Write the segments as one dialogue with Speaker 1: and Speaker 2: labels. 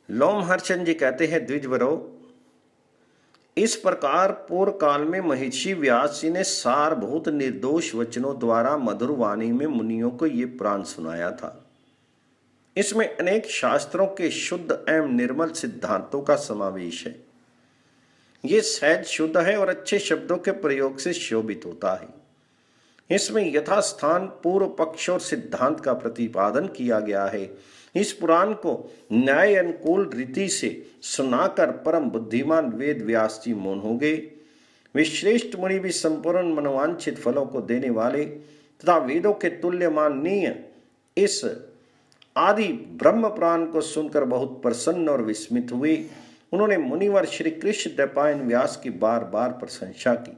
Speaker 1: लोमहर्षण जी कहते हैं, द्विजवरो, इस प्रकार पूर्व काल में महर्षि व्यास जी ने सारभूत निर्दोष वचनों द्वारा मधुर वाणी में मुनियों को ये पुराण सुनाया था। इसमें अनेक शास्त्रों के शुद्ध एवं निर्मल सिद्धांतों का समावेश है। ये सहज शुद्ध है और अच्छे शब्दों के प्रयोग से शोभित होता है। इसमें यथास्थान पूर्व पक्ष और सिद्धांत का प्रतिपादन किया गया है। इस पुराण को न्याय अनुकूल रीति से सुनाकर परम बुद्धिमान वेद व्यास जी मौन हो गए। वे श्रेष्ठ मुनि भी संपूर्ण मनोवांछित फलों को देने वाले तथा वेदों के तुल्य माननीय इस आदि ब्रह्म पुराण को सुनकर बहुत प्रसन्न और विस्मित हुए। उन्होंने मुनिवर श्री कृष्ण द्वैपायन व्यास की बार बार प्रशंसा की।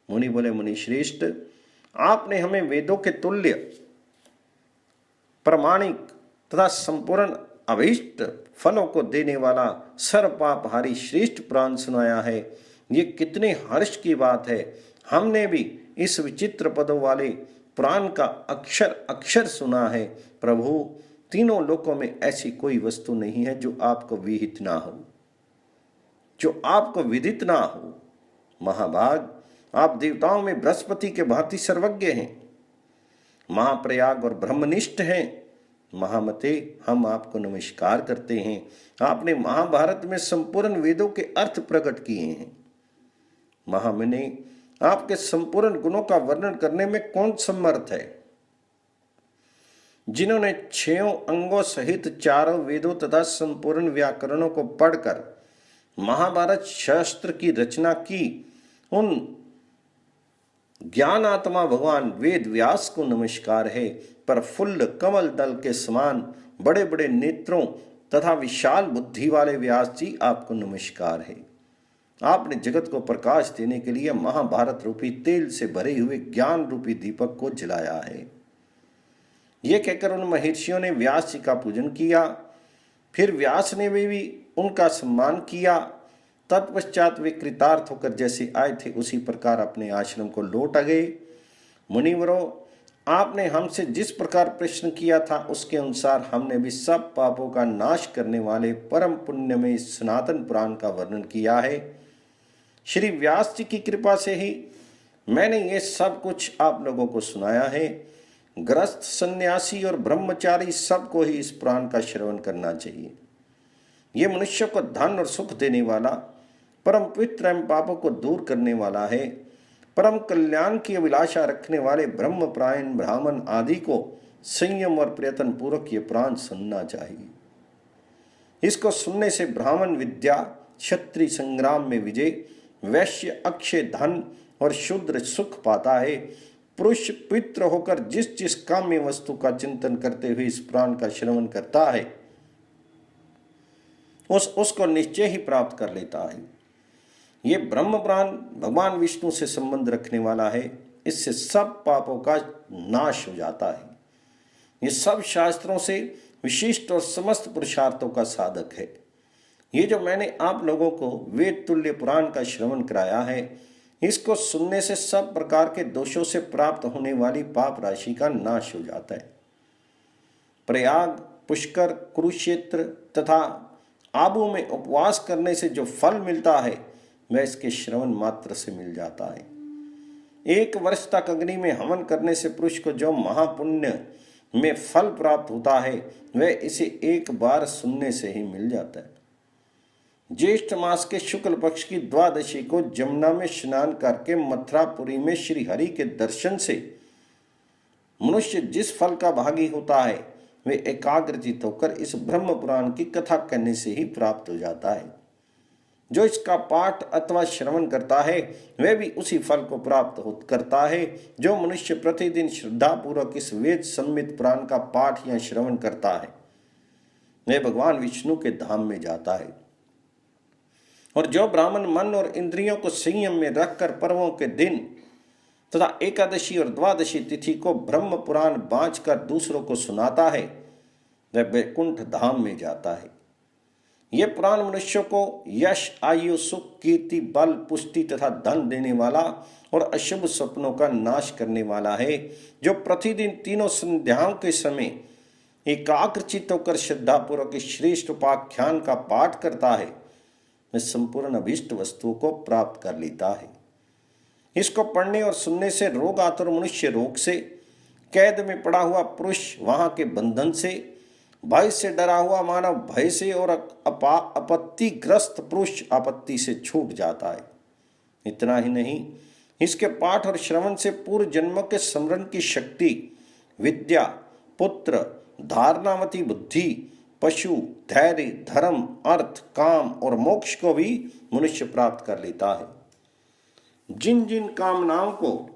Speaker 1: मुनि बोले, मुनि श्रेष्ठ, आपने हमें वेदों के तुल्य प्रामाणिक तथा संपूर्ण अभीष्ट फलों को देने वाला सर्वपापहारी श्रेष्ठ पुराण सुनाया है। ये कितने हर्ष की बात है। हमने भी इस विचित्र पदों वाले पुराण का अक्षर अक्षर सुना है। प्रभु, तीनों लोकों में ऐसी कोई वस्तु नहीं है जो आपको विहित ना हो, जो आपको विदित ना हो। महाभाग, आप देवताओं में बृहस्पति के भांति सर्वज्ञ हैं, महाप्रयाग और ब्रह्मनिष्ठ हैं। महामते, हम आपको नमस्कार करते हैं। आपने महाभारत में संपूर्ण वेदों के अर्थ प्रकट किए हैं। महामुने, आपके संपूर्ण गुणों का वर्णन करने में कौन समर्थ है? जिन्होंने 6 अंगों सहित 4 वेदों तथा संपूर्ण व्याकरणों को पढ़कर महाभारत शास्त्र की रचना की, उन ज्ञान आत्मा भगवान वेद व्यास को नमस्कार है। पर फुल्ल कमल दल के समान बड़े बड़े नेत्रों तथा विशाल बुद्धि वाले व्यास जी, आपको नमस्कार है। आपने जगत को प्रकाश देने के लिए महाभारत रूपी तेल से भरे हुए ज्ञान रूपी दीपक को जलाया है। ये कहकर उन महर्षियों ने व्यास जी का पूजन किया। फिर व्यास ने भी उनका सम्मान किया। तत्पश्चात वे कृतार्थ होकर जैसे आए थे उसी प्रकार अपने आश्रम को लौट गए। मुनिवरों, आपने हमसे जिस प्रकार प्रश्न किया था उसके अनुसार हमने भी सब पापों का नाश करने वाले परम पुण्य में सनातन पुराण का वर्णन किया है। श्री व्यास जी की कृपा से ही मैंने ये सब कुछ आप लोगों को सुनाया है। गृहस्थ, सन्यासी और ब्रह्मचारी सबको ही इस पुराण का श्रवण करना चाहिए। ये मनुष्य को धन और सुख देने वाला, परम पवित्र एवं पापों को दूर करने वाला है। परम कल्याण की अभिलाषा रखने वाले ब्रह्मपरायण ब्राह्मण आदि को संयम और प्रयत्न पूर्वक ये पुराण सुनना चाहिए। इसको सुनने से ब्राह्मण विद्या, क्षत्रिय संग्राम में विजय, वैश्य अक्षय धन और शूद्र सुख पाता है। पुरुष पवित्र होकर जिस जिस काम्य वस्तु का चिंतन करते हुए इस पुराण का श्रवण करता है उसको निश्चय ही प्राप्त कर लेता है। ये ब्रह्म पुराण भगवान विष्णु से संबंध रखने वाला है। इससे सब पापों का नाश हो जाता है। ये सब शास्त्रों से विशिष्ट और समस्त पुरुषार्थों का साधक है। ये जो मैंने आप लोगों को वेद तुल्य पुराण का श्रवण कराया है, इसको सुनने से सब प्रकार के दोषों से प्राप्त होने वाली पाप राशि का नाश हो जाता है। प्रयाग, पुष्कर, कुरुक्षेत्र तथा आबू में उपवास करने से जो फल मिलता है वह इसके श्रवण मात्र से मिल जाता है। 1 वर्ष तक अग्नि में हवन करने से पुरुष को जो महापुण्य में फल प्राप्त होता है वह इसे एक बार सुनने से ही मिल जाता है। ज्येष्ठ मास के शुक्ल पक्ष की द्वादशी को जमुना में स्नान करके मथुरापुरी में श्री हरि के दर्शन से मनुष्य जिस फल का भागी होता है वे एकाग्रचित होकर इस ब्रह्म पुराण की कथा करने से ही प्राप्त हो जाता है। जो इसका पाठ अथवा श्रवण करता है वह भी उसी फल को प्राप्त करता है। जो मनुष्य प्रतिदिन श्रद्धापूर्वक इस वेद सम्मित पुराण का पाठ या श्रवण करता है वह भगवान विष्णु के धाम में जाता है। और जो ब्राह्मण मन और इंद्रियों को संयम में रखकर पर्वों के दिन तथा एकादशी और द्वादशी तिथि को ब्रह्म पुराण बाँचकर दूसरों को सुनाता है वह वैकुंठ धाम में जाता है। यह पुराण मनुष्यों को यश, आयु, सुख, कीर्ति, बल, पुष्टि तथा धन देने वाला और अशुभ स्वप्नों का नाश करने वाला है। जो प्रतिदिन 3 संध्याओं के समय एकाग्रचित होकर श्रद्धापूर्वक इस श्रेष्ठ उपाख्यान का पाठ करता है, वह संपूर्ण अभीष्ट वस्तुओं को प्राप्त कर लेता है। इसको पढ़ने और सुनने से रोग आतुर मनुष्य रोग से, कैद में पड़ा हुआ पुरुष वहां के बंधन से, भय से डरा हुआ मानव भय से और आपत्तिग्रस्त पुरुष आपत्ति से छूट जाता है। इतना ही नहीं, इसके पाठ और श्रवण से पूर्व जन्मों के स्मरण की शक्ति, विद्या, पुत्र, धारणावती बुद्धि, पशु, धैर्य, धर्म, अर्थ, काम और मोक्ष को भी मनुष्य प्राप्त कर लेता है। जिन जिन कामनाओं को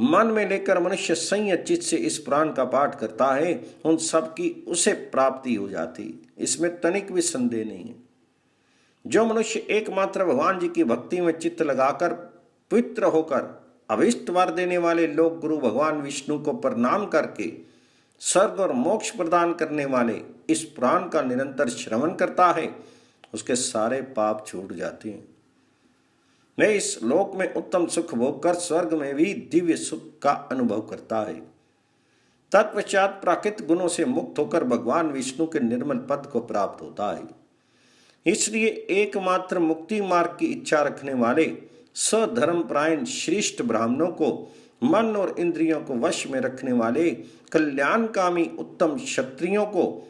Speaker 1: मन में लेकर मनुष्य संयचित से इस पुराण का पाठ करता है, उन सब की उसे प्राप्ति हो जाती, इसमें तनिक भी संदेह नहीं है। जो मनुष्य एकमात्र भगवान जी की भक्ति में चित्त लगाकर पवित्र होकर अभीष्ट वर देने वाले लोक गुरु भगवान विष्णु को प्रणाम करके स्वर्ग और मोक्ष प्रदान करने वाले इस पुराण का निरंतर श्रवण करता है, उसके सारे पाप छूट जाते हैं। वह इस लोक में उत्तम सुख भोग कर स्वर्ग में भी दिव्य सुख का अनुभव करता है। तत्पश्चात प्राकृतिक गुणों से मुक्त होकर भगवान विष्णु के निर्मल पद को प्राप्त होता है। इसलिए एकमात्र मुक्ति मार्ग की इच्छा रखने वाले सधर्मपरायण श्रेष्ठ ब्राह्मणों को, मन और इंद्रियों को वश में रखने वाले कल्याणकामी उत्तम क्षत्रियों को,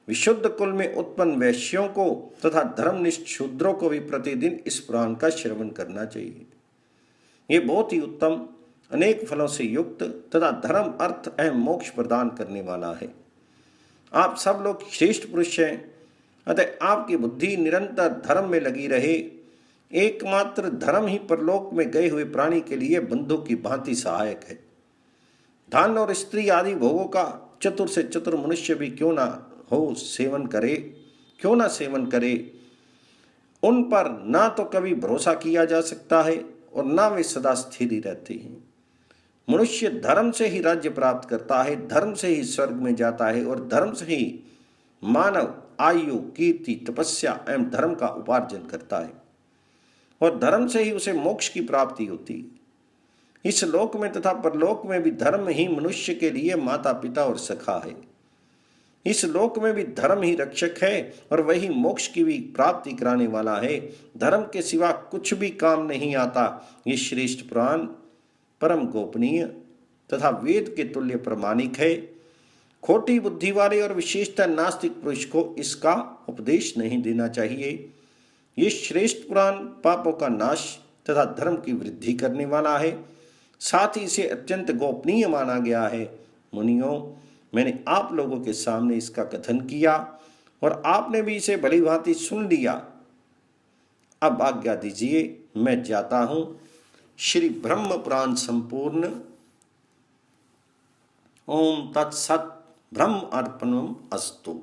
Speaker 1: विशुद्ध कुल में उत्पन्न वैश्यों को तथा धर्मनिष्ठ शूद्रों को भी प्रतिदिन इस पुराण का श्रवण करना चाहिए। ये बहुत ही उत्तम, अनेक फलों से युक्त तथा धर्म, अर्थ एवं मोक्ष प्रदान करने वाला है। आप सब लोग श्रेष्ठ पुरुष हैं, अतः आपकी बुद्धि निरंतर धर्म में लगी रहे। एकमात्र धर्म ही परलोक में गए हुए प्राणी के लिए बंधु की भांति सहायक है। धन और स्त्री आदि भोगों का चतुर से चतुर मनुष्य भी क्यों ना सेवन करे, उन पर ना तो कभी भरोसा किया जा सकता है और ना वे सदा स्थिर ही रहते हैं। मनुष्य धर्म से ही राज्य प्राप्त करता है, धर्म से ही स्वर्ग में जाता है और धर्म से ही मानव आयु, कीर्ति, तपस्या एवं धर्म का उपार्जन करता है और धर्म से ही उसे मोक्ष की प्राप्ति होती है। इस लोक में तथा परलोक में भी धर्म ही मनुष्य के लिए माता पिता और सखा है। इस लोक में भी धर्म ही रक्षक है और वही मोक्ष की भी प्राप्ति कराने वाला है। धर्म के सिवा कुछ भी काम नहीं आता। ये श्रेष्ठ पुराण परम गोपनीय तथा वेद के तुल्य प्रमाणिक है। खोटी बुद्धि वाले और विशेषतः नास्तिक पुरुष को इसका उपदेश नहीं देना चाहिए। ये श्रेष्ठ पुराण पापों का नाश तथा धर्म की वृद्धि करने वाला है, साथ ही इसे अत्यंत गोपनीय माना गया है। मुनियों, मैंने आप लोगों के सामने इसका कथन किया और आपने भी इसे भली भांति सुन लिया। अब आज्ञा दीजिए, मैं जाता हूं। श्री ब्रह्म पुराण संपूर्ण। ओम तत्सत। ब्रह्म अर्पणम अस्तु।